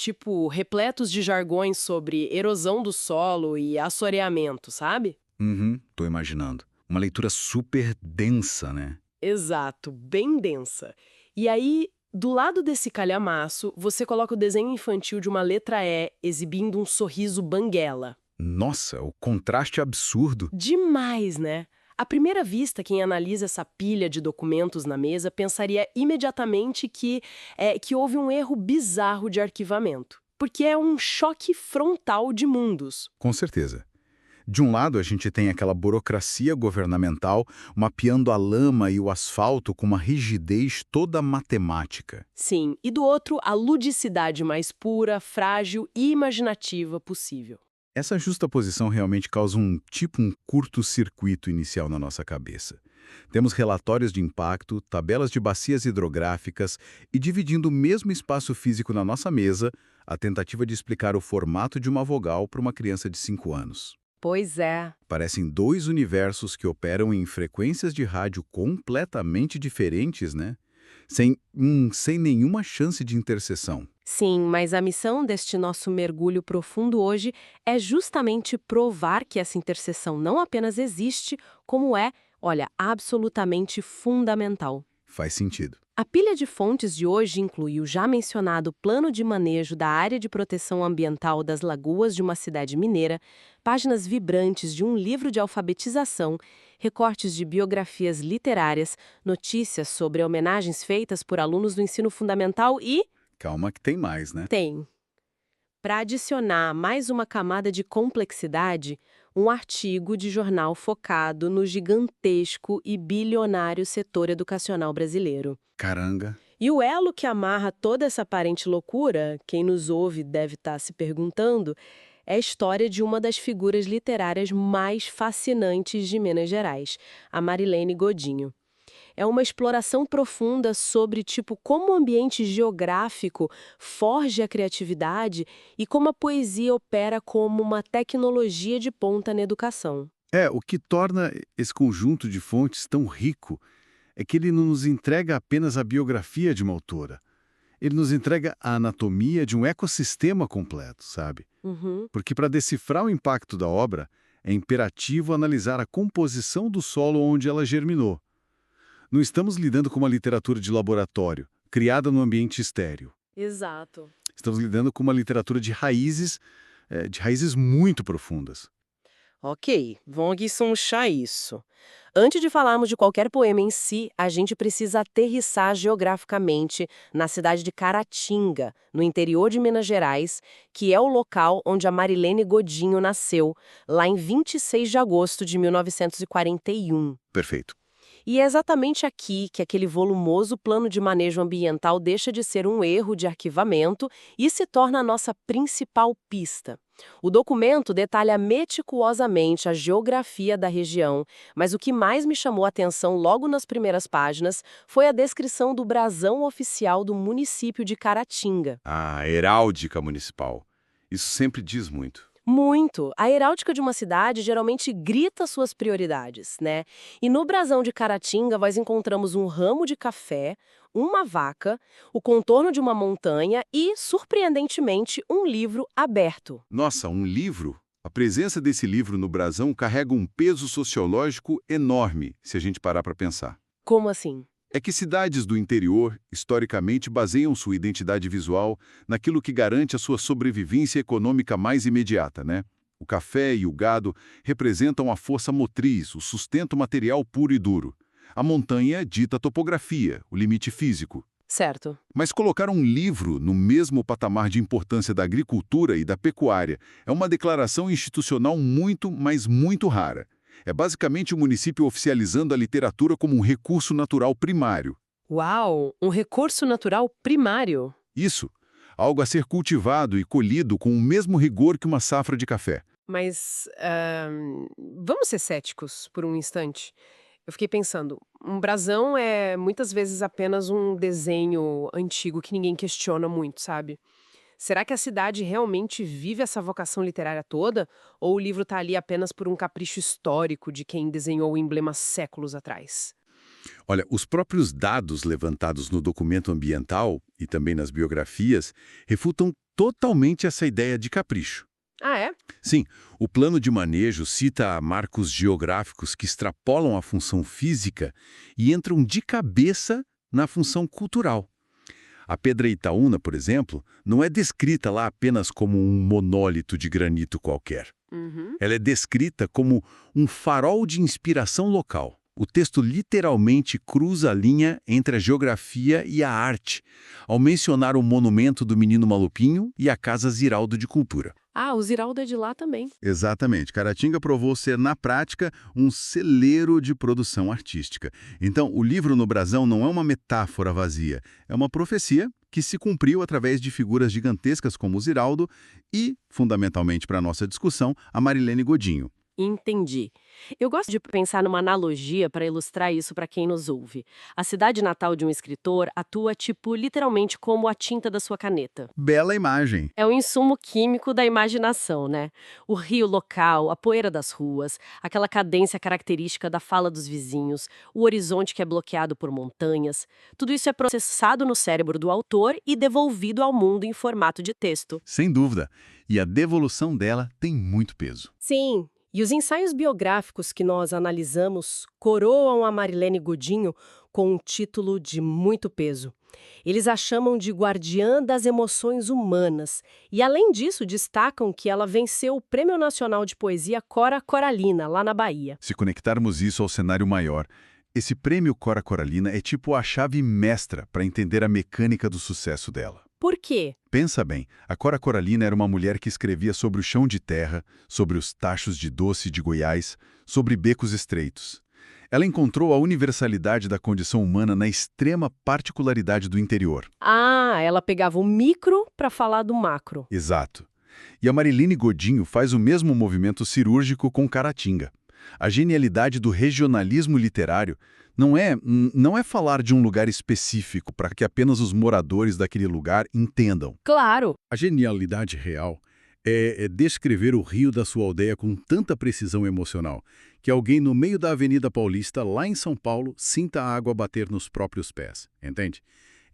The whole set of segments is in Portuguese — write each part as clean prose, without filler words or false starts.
tipo, repletos de jargões sobre erosão do solo e assoreamento, sabe? Uhum, tô imaginando. Uma leitura super densa, né? Exato, bem densa. E aí, do lado desse calhamaço, você coloca o desenho infantil de uma letra E exibindo um sorriso banguela. Nossa, o contraste absurdo. Demais, né? À primeira vista, quem analisa essa pilha de documentos na mesa pensaria imediatamente que houve um erro bizarro de arquivamento. Porque é um choque frontal de mundos. Com certeza. De um lado, a gente tem aquela burocracia governamental mapeando a lama e o asfalto com uma rigidez toda matemática. Sim, e do outro, a ludicidade mais pura, frágil e imaginativa possível. Essa justaposição realmente causa um curto-circuito inicial na nossa cabeça. Temos relatórios de impacto, tabelas de bacias hidrográficas e, dividindo o mesmo espaço físico na nossa mesa, a tentativa de explicar o formato de uma vogal para uma criança de 5 anos. Pois é. Parecem dois universos que operam em frequências de rádio completamente diferentes, né? Sem nenhuma chance de interseção. Sim, mas a missão deste nosso mergulho profundo hoje é justamente provar que essa interseção não apenas existe, como é, olha, absolutamente fundamental. Faz sentido. A pilha de fontes de hoje inclui o já mencionado Plano de Manejo da Área de Proteção Ambiental das Lagoas de uma cidade mineira, páginas vibrantes de um livro de alfabetização, recortes de biografias literárias, notícias sobre homenagens feitas por alunos do ensino fundamental e Calma que tem mais, né? tem. Para adicionar mais uma camada de complexidade, um artigo de jornal focado no gigantesco e bilionário setor educacional brasileiro. Caranga. E o elo que amarra toda essa aparente loucura, quem nos ouve deve estar se perguntando, é a história de uma das figuras literárias mais fascinantes de Minas Gerais, a Marilene Godinho. É uma exploração profunda sobre como o ambiente geográfico forge a criatividade e como a poesia opera como uma tecnologia de ponta na educação. O que torna esse conjunto de fontes tão rico é que ele não nos entrega apenas a biografia de uma autora. Ele nos entrega a anatomia de um ecossistema completo, sabe? Uhum. Porque para decifrar o impacto da obra, é imperativo analisar a composição do solo onde ela germinou. Não estamos lidando com uma literatura de laboratório, criada no ambiente estéril. Exato. Estamos lidando com uma literatura de raízes muito profundas. Ok, vamos guiçonchar isso. Antes de falarmos de qualquer poema em si, a gente precisa aterrissar geograficamente na cidade de Caratinga, no interior de Minas Gerais, que é o local onde a Marilene Godinho nasceu, lá em 26 de agosto de 1941. Perfeito. E é exatamente aqui que aquele volumoso plano de manejo ambiental deixa de ser um erro de arquivamento e se torna a nossa principal pista. O documento detalha meticulosamente a geografia da região, mas o que mais me chamou a atenção logo nas primeiras páginas foi a descrição do brasão oficial do município de Caratinga. A heráldica municipal. Isso sempre diz muito. Muito. A heráldica de uma cidade geralmente grita suas prioridades, né? E no brasão de Caratinga nós encontramos um ramo de café, uma vaca, o contorno de uma montanha e, surpreendentemente, um livro aberto. Nossa, um livro? A presença desse livro no brasão carrega um peso sociológico enorme, se a gente parar para pensar. Como assim? É que cidades do interior, historicamente, baseiam sua identidade visual naquilo que garante a sua sobrevivência econômica mais imediata, né? O café e o gado representam a força motriz, o sustento material puro e duro. A montanha dita a topografia, o limite físico. Certo. Mas colocar um livro no mesmo patamar de importância da agricultura e da pecuária é uma declaração institucional muito, mas muito rara. É basicamente o município oficializando a literatura como um recurso natural primário. Uau! Um recurso natural primário. Isso, algo a ser cultivado e colhido com o mesmo rigor que uma safra de café. Mas, vamos ser céticos por um instante. Eu fiquei pensando, um brasão é muitas vezes apenas um desenho antigo que ninguém questiona muito, sabe? Será que a cidade realmente vive essa vocação literária toda? Ou o livro está ali apenas por um capricho histórico de quem desenhou o emblema séculos atrás? Olha, os próprios dados levantados no documento ambiental e também nas biografias refutam totalmente essa ideia de capricho. Ah, é? Sim, o plano de manejo cita marcos geográficos que extrapolam a função física e entram de cabeça na função cultural. A Pedra Itaúna, por exemplo, não é descrita lá apenas como um monólito de granito qualquer. Uhum. Ela é descrita como um farol de inspiração local. O texto literalmente cruza a linha entre a geografia e a arte, ao mencionar o monumento do Menino Malupinho e a Casa Ziraldo de Cultura. Ah, o Ziraldo é de lá também. Exatamente. Caratinga provou ser, na prática, um celeiro de produção artística. Então, o livro no brasão não é uma metáfora vazia, é uma profecia que se cumpriu através de figuras gigantescas como o Ziraldo e, fundamentalmente para a nossa discussão, a Marilene Godinho. Entendi. Eu gosto de pensar numa analogia para ilustrar isso para quem nos ouve. A cidade natal de um escritor atua, tipo, literalmente como a tinta da sua caneta. Bela imagem. É o insumo químico da imaginação, né? O rio local, a poeira das ruas, aquela cadência característica da fala dos vizinhos, o horizonte que é bloqueado por montanhas. Tudo isso é processado no cérebro do autor e devolvido ao mundo em formato de texto. Sem dúvida. E a devolução dela tem muito peso. Sim. E os ensaios biográficos que nós analisamos coroam a Marilene Godinho com um título de muito peso. Eles a chamam de guardiã das emoções humanas e, além disso, destacam que ela venceu o Prêmio Nacional de Poesia Cora Coralina, lá na Bahia. Se conectarmos isso ao cenário maior, esse prêmio Cora Coralina é tipo a chave mestra para entender a mecânica do sucesso dela. Por quê? Pensa bem, a Cora Coralina era uma mulher que escrevia sobre o chão de terra, sobre os tachos de doce de Goiás, sobre becos estreitos. Ela encontrou a universalidade da condição humana na extrema particularidade do interior. Ah, ela pegava o micro para falar do macro. Exato. E a Marilene Godinho faz o mesmo movimento cirúrgico com Caratinga. A genialidade do regionalismo literário não é falar de um lugar específico para que apenas os moradores daquele lugar entendam. Claro! A genialidade real é descrever o rio da sua aldeia com tanta precisão emocional que alguém no meio da Avenida Paulista, lá em São Paulo, sinta a água bater nos próprios pés, entende?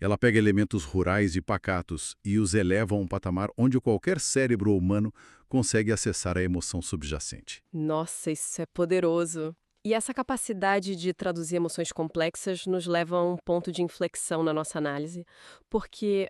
Ela pega elementos rurais e pacatos e os eleva a um patamar onde qualquer cérebro humano consegue acessar a emoção subjacente. Nossa, isso é poderoso. E essa capacidade de traduzir emoções complexas nos leva a um ponto de inflexão na nossa análise, porque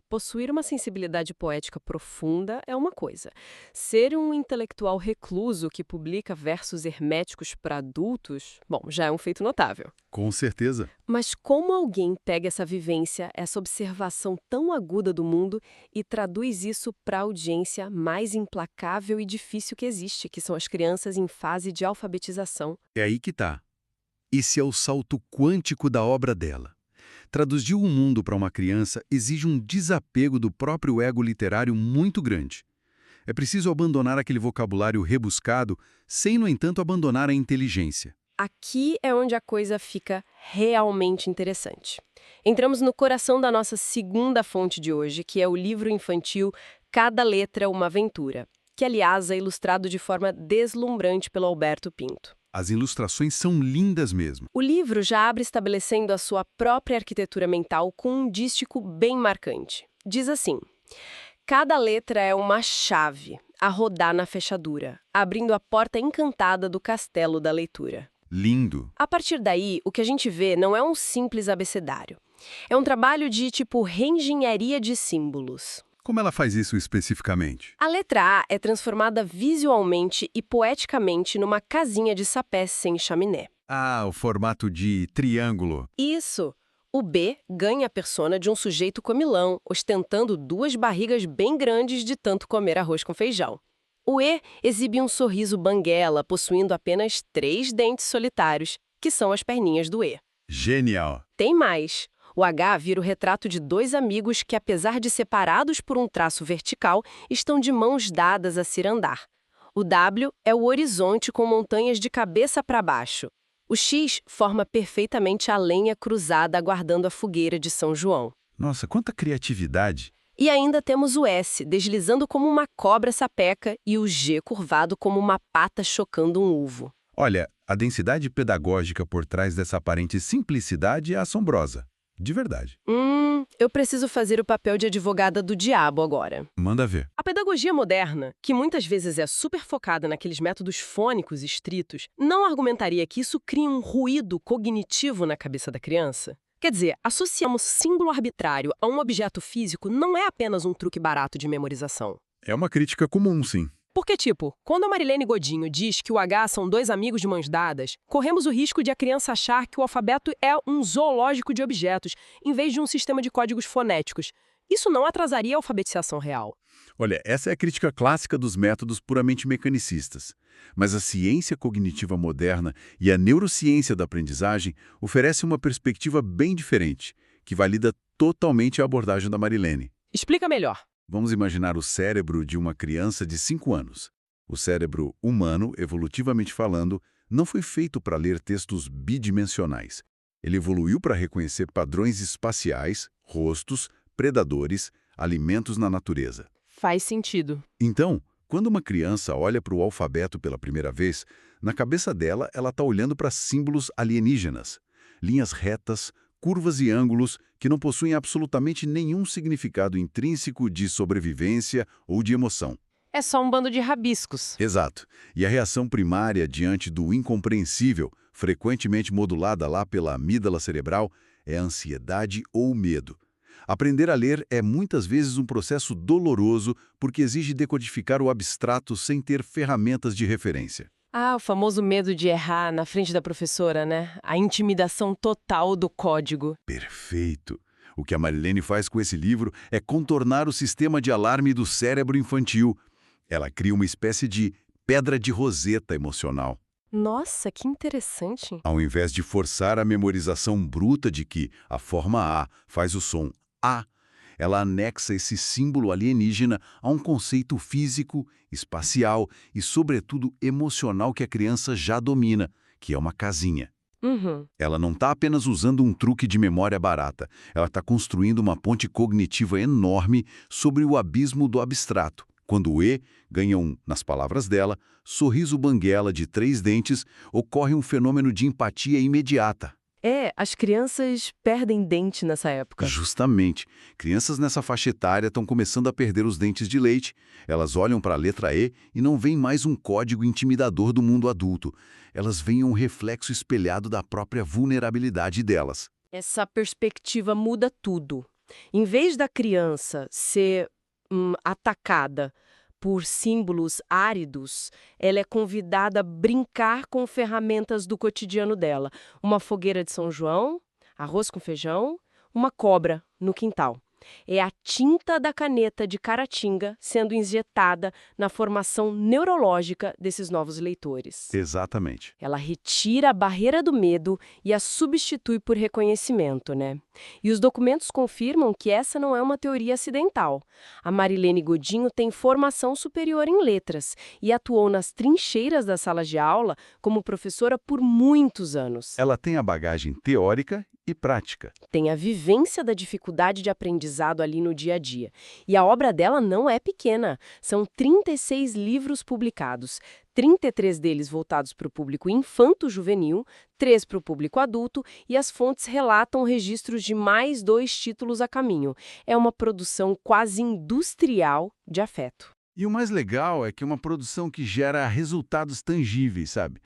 possuir uma sensibilidade poética profunda é uma coisa. Ser um intelectual recluso que publica versos herméticos para adultos, bom, já é um feito notável. Com certeza. Mas como alguém pega essa vivência, essa observação tão aguda do mundo e traduz isso para a audiência mais implacável e difícil que existe, que são as crianças em fase de alfabetização? É aí que tá. Esse é o salto quântico da obra dela. Traduzir o mundo para uma criança exige um desapego do próprio ego literário muito grande. É preciso abandonar aquele vocabulário rebuscado, sem, no entanto, abandonar a inteligência. Aqui é onde a coisa fica realmente interessante. Entramos no coração da nossa segunda fonte de hoje, que é o livro infantil Cada Letra uma Aventura, que, aliás, é ilustrado de forma deslumbrante pelo Alberto Pinto. As ilustrações são lindas mesmo. O livro já abre estabelecendo a sua própria arquitetura mental com um dístico bem marcante. Diz assim: cada letra é uma chave a rodar na fechadura, abrindo a porta encantada do castelo da leitura. Lindo. A partir daí, o que a gente vê não é um simples abecedário. É um trabalho de, reengenharia de símbolos. Como ela faz isso especificamente? A letra A é transformada visualmente e poeticamente numa casinha de sapé sem chaminé. Ah, o formato de triângulo. Isso! O B ganha a persona de um sujeito comilão, ostentando duas barrigas bem grandes de tanto comer arroz com feijão. O E exibe um sorriso banguela, possuindo apenas 3 dentes solitários, que são as perninhas do E. Genial. Tem mais. O H vira o retrato de 2 amigos que, apesar de separados por um traço vertical, estão de mãos dadas a cirandar. O W é o horizonte com montanhas de cabeça para baixo. O X forma perfeitamente a lenha cruzada aguardando a fogueira de São João. Nossa, quanta criatividade. E ainda temos o S, deslizando como uma cobra sapeca, e o G curvado como uma pata chocando um uvo. Olha, a densidade pedagógica por trás dessa aparente simplicidade é assombrosa. De verdade. Eu preciso fazer o papel de advogada do diabo agora. Manda ver. A pedagogia moderna, que muitas vezes é super focada naqueles métodos fônicos estritos, não argumentaria que isso cria um ruído cognitivo na cabeça da criança? Quer dizer, associamos símbolo arbitrário a um objeto físico não é apenas um truque barato de memorização. É uma crítica comum, sim. Porque, tipo, quando a Marilene Godinho diz que o H são dois amigos de mãos dadas, corremos o risco de a criança achar que o alfabeto é um zoológico de objetos, em vez de um sistema de códigos fonéticos. Isso não atrasaria a alfabetização real. Olha, essa é a crítica clássica dos métodos puramente mecanicistas. Mas a ciência cognitiva moderna e a neurociência da aprendizagem oferecem uma perspectiva bem diferente, que valida totalmente a abordagem da Marilene. Explica melhor. Vamos imaginar o cérebro de uma criança de 5 anos. O cérebro humano, evolutivamente falando, não foi feito para ler textos bidimensionais. Ele evoluiu para reconhecer padrões espaciais, rostos, predadores, alimentos na natureza. Faz sentido. Então, quando uma criança olha para o alfabeto pela primeira vez, na cabeça dela ela está olhando para símbolos alienígenas, linhas retas, curvas e ângulos que não possuem absolutamente nenhum significado intrínseco de sobrevivência ou de emoção. É só um bando de rabiscos. Exato. E a reação primária diante do incompreensível, frequentemente modulada lá pela amígdala cerebral, é a ansiedade ou medo. Aprender a ler é muitas vezes um processo doloroso porque exige decodificar o abstrato sem ter ferramentas de referência. Ah, o famoso medo de errar na frente da professora, né? A intimidação total do código. Perfeito. O que a Marilene faz com esse livro é contornar o sistema de alarme do cérebro infantil. Ela cria uma espécie de pedra de roseta emocional. Nossa, que interessante. Ao invés de forçar a memorização bruta de que a forma A faz o som A, ela anexa esse símbolo alienígena a um conceito físico, espacial e, sobretudo, emocional que a criança já domina, que é uma casinha. Ela não está apenas usando um truque de memória barata, ela está construindo uma ponte cognitiva enorme sobre o abismo do abstrato. Quando o E ganha nas palavras dela, sorriso banguela de 3 dentes, ocorre um fenômeno de empatia imediata. As crianças perdem dente nessa época. Justamente. Crianças nessa faixa etária estão começando a perder os dentes de leite. Elas olham para a letra E e não veem mais um código intimidador do mundo adulto. Elas veem um reflexo espelhado da própria vulnerabilidade delas. Essa perspectiva muda tudo. Em vez da criança ser atacada por símbolos áridos, ela é convidada a brincar com ferramentas do cotidiano dela. Uma fogueira de São João, arroz com feijão, uma cobra no quintal. É a tinta da caneta de Caratinga sendo injetada na formação neurológica desses novos leitores. Exatamente. Ela retira a barreira do medo e a substitui por reconhecimento, né? E os documentos confirmam que essa não é uma teoria acidental. A Marilene Godinho tem formação superior em letras e atuou nas trincheiras das salas de aula como professora por muitos anos. Ela tem a bagagem teórica e prática. Tem a vivência da dificuldade de aprendizado ali no dia a dia. E a obra dela não é pequena. São 36 livros publicados, 33 deles voltados para o público infanto-juvenil, 3 para o público adulto, e as fontes relatam registros de mais 2 títulos a caminho. É uma produção quase industrial de afeto. E o mais legal é que é uma produção que gera resultados tangíveis, sabe?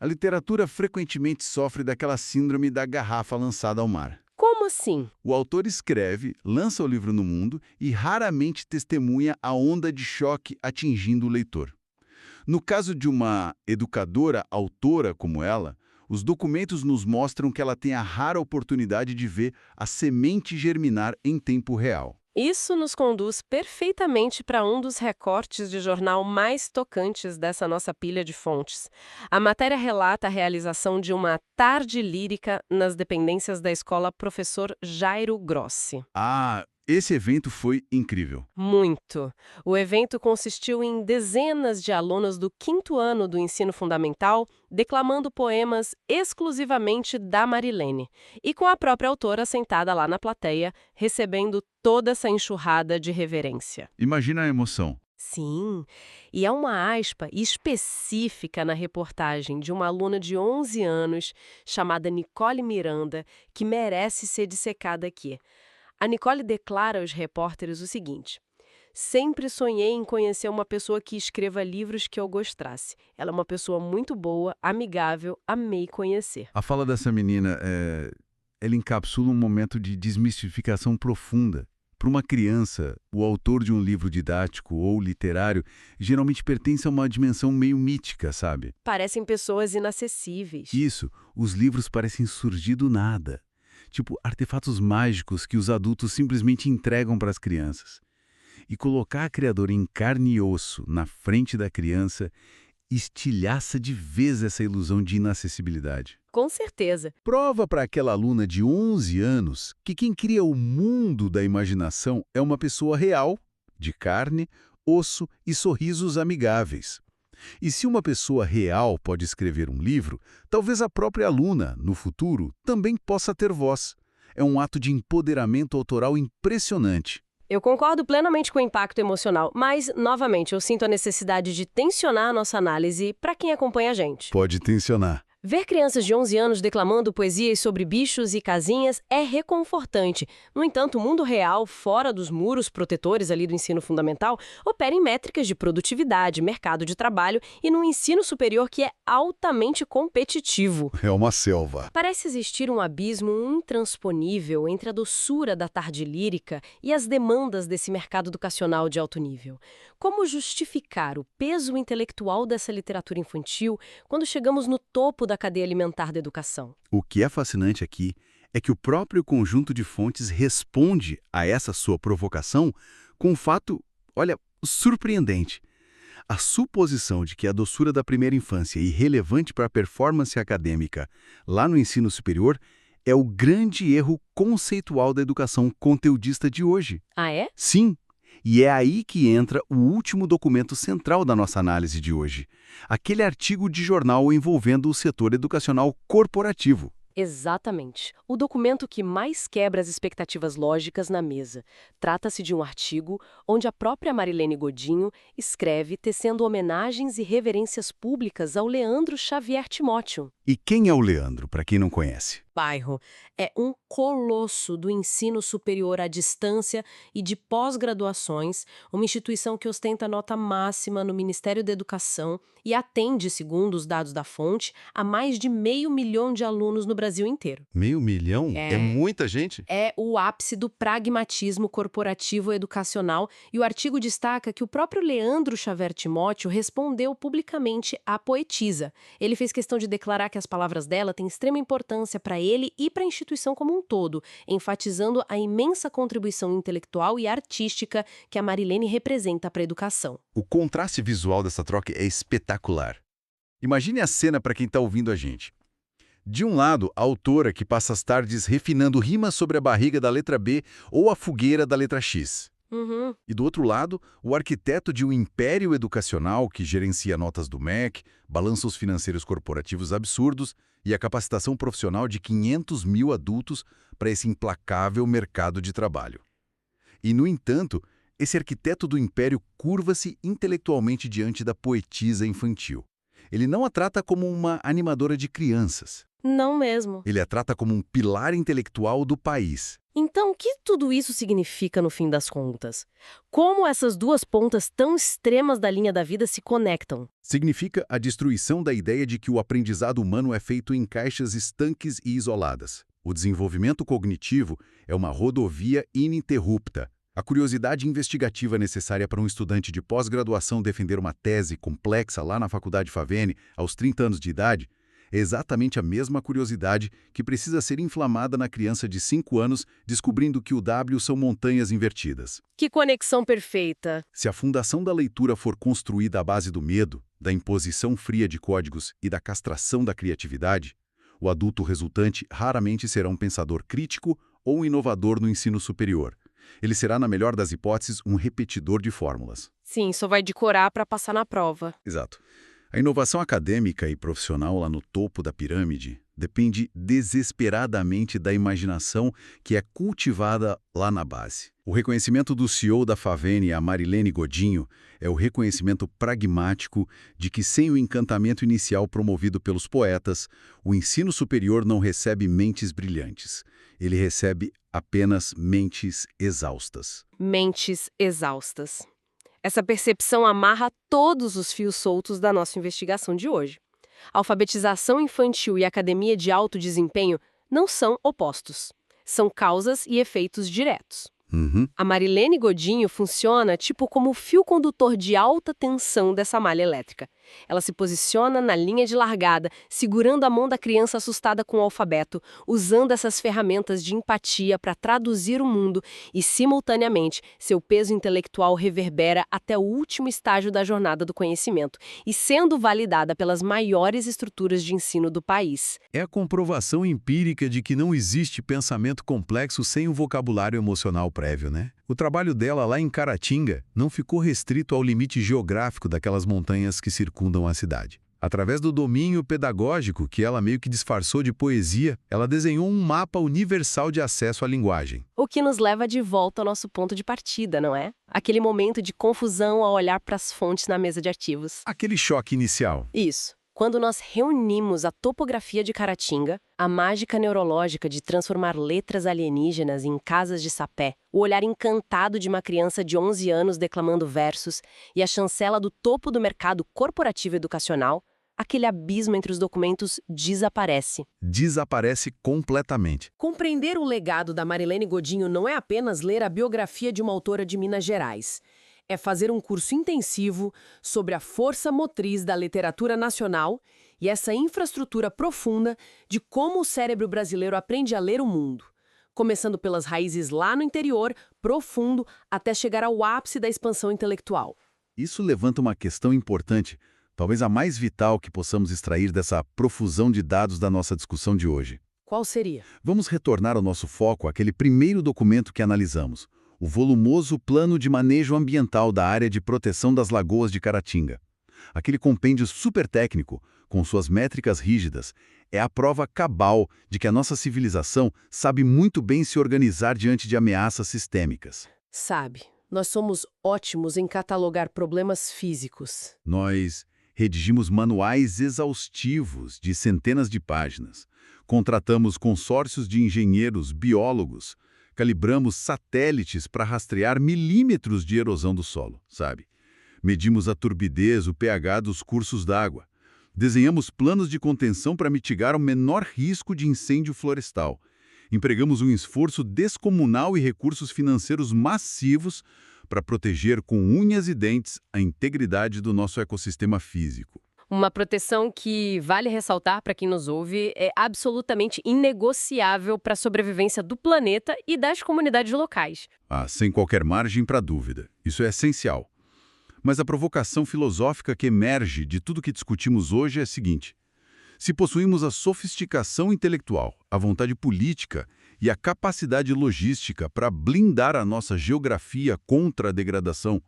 A literatura frequentemente sofre daquela síndrome da garrafa lançada ao mar. Como assim? O autor escreve, lança o livro no mundo e raramente testemunha a onda de choque atingindo o leitor. No caso de uma educadora autora como ela, os documentos nos mostram que ela tem a rara oportunidade de ver a semente germinar em tempo real. Isso nos conduz perfeitamente para um dos recortes de jornal mais tocantes dessa nossa pilha de fontes. A matéria relata a realização de uma tarde lírica nas dependências da escola Professor Jairo Grossi. Esse evento foi incrível. Muito. O evento consistiu em dezenas de alunos do 5º ano do ensino fundamental declamando poemas exclusivamente da Marilene e com a própria autora sentada lá na plateia, recebendo toda essa enxurrada de reverência. Imagina a emoção. Sim, e é uma aspa específica na reportagem de uma aluna de 11 anos chamada Nicole Miranda, que merece ser dissecada aqui. A Nicole declara aos repórteres o seguinte: sempre sonhei em conhecer uma pessoa que escreva livros que eu gostasse. Ela é uma pessoa muito boa, amigável, amei conhecer. A fala dessa menina, ela encapsula um momento de desmistificação profunda. Para uma criança, o autor de um livro didático ou literário geralmente pertence a uma dimensão meio mítica, sabe? Parecem pessoas inacessíveis. Isso, os livros parecem surgir do nada. Tipo, artefatos mágicos que os adultos simplesmente entregam para as crianças. E colocar a criadora em carne e osso na frente da criança estilhaça de vez essa ilusão de inacessibilidade. Com certeza. Prova para aquela aluna de 11 anos que quem cria o mundo da imaginação é uma pessoa real, de carne, osso e sorrisos amigáveis. E se uma pessoa real pode escrever um livro, talvez a própria aluna, no futuro, também possa ter voz. É um ato de empoderamento autoral impressionante. Eu concordo plenamente com o impacto emocional, mas, novamente, eu sinto a necessidade de tensionar a nossa análise para quem acompanha a gente. Pode tensionar. Ver crianças de 11 anos declamando poesias sobre bichos e casinhas é reconfortante. No entanto, o mundo real, fora dos muros protetores ali do ensino fundamental, opera em métricas de produtividade, mercado de trabalho e num ensino superior que é altamente competitivo. É uma selva. Parece existir um abismo intransponível entre a doçura da tarde lírica e as demandas desse mercado educacional de alto nível. Como justificar o peso intelectual dessa literatura infantil quando chegamos no topo da cadeia alimentar da educação? O que é fascinante aqui é que o próprio conjunto de fontes responde a essa sua provocação com um fato, olha, surpreendente. A suposição de que a doçura da primeira infância é irrelevante para a performance acadêmica lá no ensino superior é o grande erro conceitual da educação conteudista de hoje. Ah, é? Sim, e é aí que entra o último documento central da nossa análise de hoje. Aquele artigo de jornal envolvendo o setor educacional corporativo. Exatamente. O documento que mais quebra as expectativas lógicas na mesa. Trata-se de um artigo onde a própria Marilene Godinho escreve tecendo homenagens e reverências públicas ao Leandro Xavier Timóteo. E quem é o Leandro, para quem não conhece? Bairro é um colosso do ensino superior à distância e de pós-graduações, uma instituição que ostenta nota máxima no Ministério da Educação e atende, segundo os dados da fonte, a mais de 500 mil de alunos no Brasil inteiro. 500 mil? É muita gente? É o ápice do pragmatismo corporativo educacional e o artigo destaca que o próprio Leandro Xavier Timóteo respondeu publicamente à poetisa. Ele fez questão de declarar que as palavras dela têm extrema importância para ele e para a instituição como um todo, enfatizando a imensa contribuição intelectual e artística que a Marilene representa para a educação. O contraste visual dessa troca é espetacular. Imagine a cena para quem está ouvindo a gente. De um lado, a autora que passa as tardes refinando rimas sobre a barriga da letra B ou a fogueira da letra X. E do outro lado, o arquiteto de um império educacional que gerencia notas do MEC, balanços financeiros corporativos absurdos e a capacitação profissional de 500 mil adultos para esse implacável mercado de trabalho. E, no entanto, esse arquiteto do império curva-se intelectualmente diante da poetisa infantil. Ele não a trata como uma animadora de crianças. Não mesmo. Ele a trata como um pilar intelectual do país. Então, o que tudo isso significa no fim das contas? Como essas duas pontas tão extremas da linha da vida se conectam? Significa a destruição da ideia de que o aprendizado humano é feito em caixas estanques e isoladas. O desenvolvimento cognitivo é uma rodovia ininterrupta. A curiosidade investigativa necessária para um estudante de pós-graduação defender uma tese complexa lá na Faculdade Favene, aos 30 anos de idade, é exatamente a mesma curiosidade que precisa ser inflamada na criança de 5 anos descobrindo que o W são montanhas invertidas. Que conexão perfeita! Se a fundação da leitura for construída à base do medo, da imposição fria de códigos e da castração da criatividade, o adulto resultante raramente será um pensador crítico ou um inovador no ensino superior. Ele será, na melhor das hipóteses, um repetidor de fórmulas. Sim, só vai decorar para passar na prova. Exato. A inovação acadêmica e profissional lá no topo da pirâmide depende desesperadamente da imaginação que é cultivada lá na base. O reconhecimento do CEO da Favene, a Marilene Godinho, é o reconhecimento pragmático de que sem o encantamento inicial promovido pelos poetas, o ensino superior não recebe mentes brilhantes. Ele recebe apenas mentes exaustas. Mentes exaustas. Essa percepção amarra todos os fios soltos da nossa investigação de hoje. Alfabetização infantil e academia de alto desempenho não são opostos. São causas e efeitos diretos. A Marilene Godinho funciona tipo como o fio condutor de alta tensão dessa malha elétrica. Ela se posiciona na linha de largada, segurando a mão da criança assustada com o alfabeto, usando essas ferramentas de empatia para traduzir o mundo e, simultaneamente, seu peso intelectual reverbera até o último estágio da jornada do conhecimento e sendo validada pelas maiores estruturas de ensino do país. É a comprovação empírica de que não existe pensamento complexo sem um vocabulário emocional prévio, né? O trabalho dela lá em Caratinga não ficou restrito ao limite geográfico daquelas montanhas que circundam a cidade. Através do domínio pedagógico que ela meio que disfarçou de poesia, ela desenhou um mapa universal de acesso à linguagem. O que nos leva de volta ao nosso ponto de partida, não é? Aquele momento de confusão ao olhar para as fontes na mesa de arquivos. Aquele choque inicial. Isso. Quando nós reunimos a topografia de Caratinga, a mágica neurológica de transformar letras alienígenas em casas de sapé, o olhar encantado de uma criança de 11 anos declamando versos e a chancela do topo do mercado corporativo educacional, aquele abismo entre os documentos desaparece. Desaparece completamente. Compreender o legado da Marilene Godinho não é apenas ler a biografia de uma autora de Minas Gerais. É fazer um curso intensivo sobre a força motriz da literatura nacional e essa infraestrutura profunda de como o cérebro brasileiro aprende a ler o mundo, começando pelas raízes lá no interior, profundo, até chegar ao ápice da expansão intelectual. Isso levanta uma questão importante, talvez a mais vital que possamos extrair dessa profusão de dados da nossa discussão de hoje. Qual seria? Vamos retornar ao nosso foco àquele primeiro documento que analisamos, o volumoso Plano de Manejo Ambiental da Área de Proteção das Lagoas de Caratinga. Aquele compêndio super técnico, com suas métricas rígidas, é a prova cabal de que a nossa civilização sabe muito bem se organizar diante de ameaças sistêmicas. Sabe, nós somos ótimos em catalogar problemas físicos. Nós redigimos manuais exaustivos de centenas de páginas, contratamos consórcios de engenheiros, biólogos, calibramos satélites para rastrear milímetros de erosão do solo, sabe? Medimos a turbidez, o pH dos cursos d'água. Desenhamos planos de contenção para mitigar o menor risco de incêndio florestal. Empregamos um esforço descomunal e recursos financeiros massivos para proteger com unhas e dentes a integridade do nosso ecossistema físico. Uma proteção que, vale ressaltar para quem nos ouve, é absolutamente inegociável para a sobrevivência do planeta e das comunidades locais. Sem qualquer margem para dúvida. Isso é essencial. Mas a provocação filosófica que emerge de tudo que discutimos hoje é a seguinte: se possuímos a sofisticação intelectual, a vontade política e a capacidade logística para blindar a nossa geografia contra a degradação,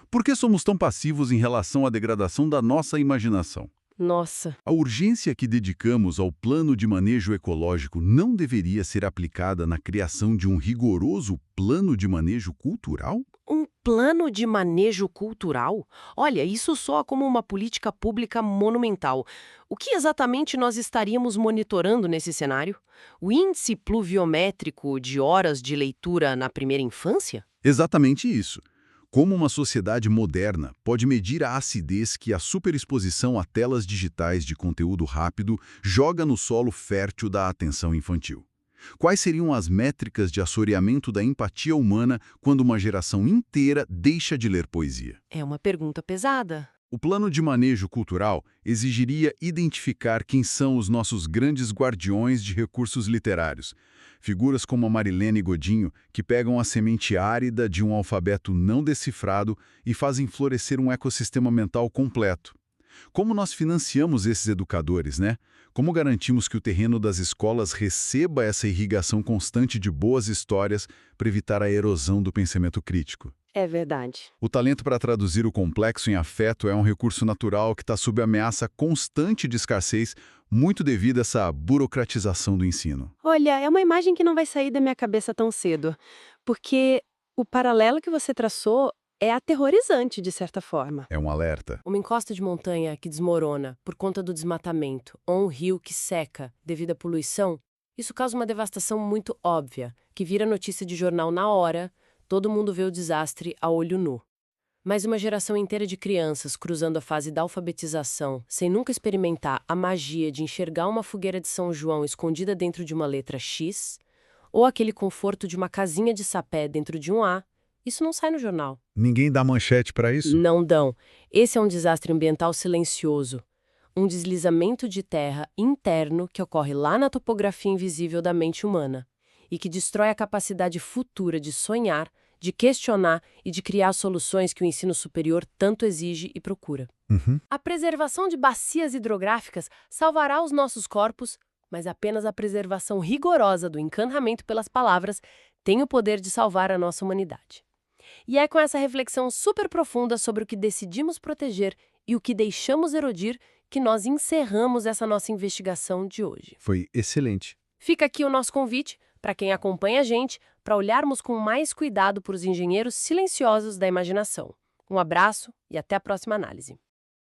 por que somos tão passivos em relação à degradação da nossa imaginação? Nossa. A urgência que dedicamos ao plano de manejo ecológico não deveria ser aplicada na criação de um rigoroso plano de manejo cultural? Um plano de manejo cultural? Olha, isso soa como uma política pública monumental. O que exatamente nós estaríamos monitorando nesse cenário? O índice pluviométrico de horas de leitura na primeira infância? Exatamente isso. Como uma sociedade moderna pode medir a acidez que a superexposição a telas digitais de conteúdo rápido joga no solo fértil da atenção infantil? Quais seriam as métricas de assoreamento da empatia humana quando uma geração inteira deixa de ler poesia? É uma pergunta pesada. O plano de manejo cultural exigiria identificar quem são os nossos grandes guardiões de recursos literários. Figuras como a Marilene Godinho, que pegam a semente árida de um alfabeto não decifrado e fazem florescer um ecossistema mental completo. Como nós financiamos esses educadores, né? Como garantimos que o terreno das escolas receba essa irrigação constante de boas histórias para evitar a erosão do pensamento crítico? É verdade. O talento para traduzir o complexo em afeto é um recurso natural que está sob ameaça constante de escassez, muito devido a essa burocratização do ensino. Olha, é uma imagem que não vai sair da minha cabeça tão cedo, porque o paralelo que você traçou é aterrorizante, de certa forma. É um alerta. Uma encosta de montanha que desmorona por conta do desmatamento, ou um rio que seca devido à poluição, isso causa uma devastação muito óbvia, que vira notícia de jornal na hora, todo mundo vê o desastre a olho nu. Mas uma geração inteira de crianças cruzando a fase da alfabetização, sem nunca experimentar a magia de enxergar uma fogueira de São João escondida dentro de uma letra X, ou aquele conforto de uma casinha de sapé dentro de um A, isso não sai no jornal. Ninguém dá manchete para isso? Não dão. Esse é um desastre ambiental silencioso. Um deslizamento de terra interno que ocorre lá na topografia invisível da mente humana e que destrói a capacidade futura de sonhar, de questionar e de criar soluções que o ensino superior tanto exige e procura. A preservação de bacias hidrográficas salvará os nossos corpos, mas apenas a preservação rigorosa do encantamento pelas palavras tem o poder de salvar a nossa humanidade. E é com essa reflexão super profunda sobre o que decidimos proteger e o que deixamos erodir que nós encerramos essa nossa investigação de hoje. Foi excelente. Fica aqui o nosso convite para quem acompanha a gente para olharmos com mais cuidado por os engenheiros silenciosos da imaginação. Um abraço e até a próxima análise.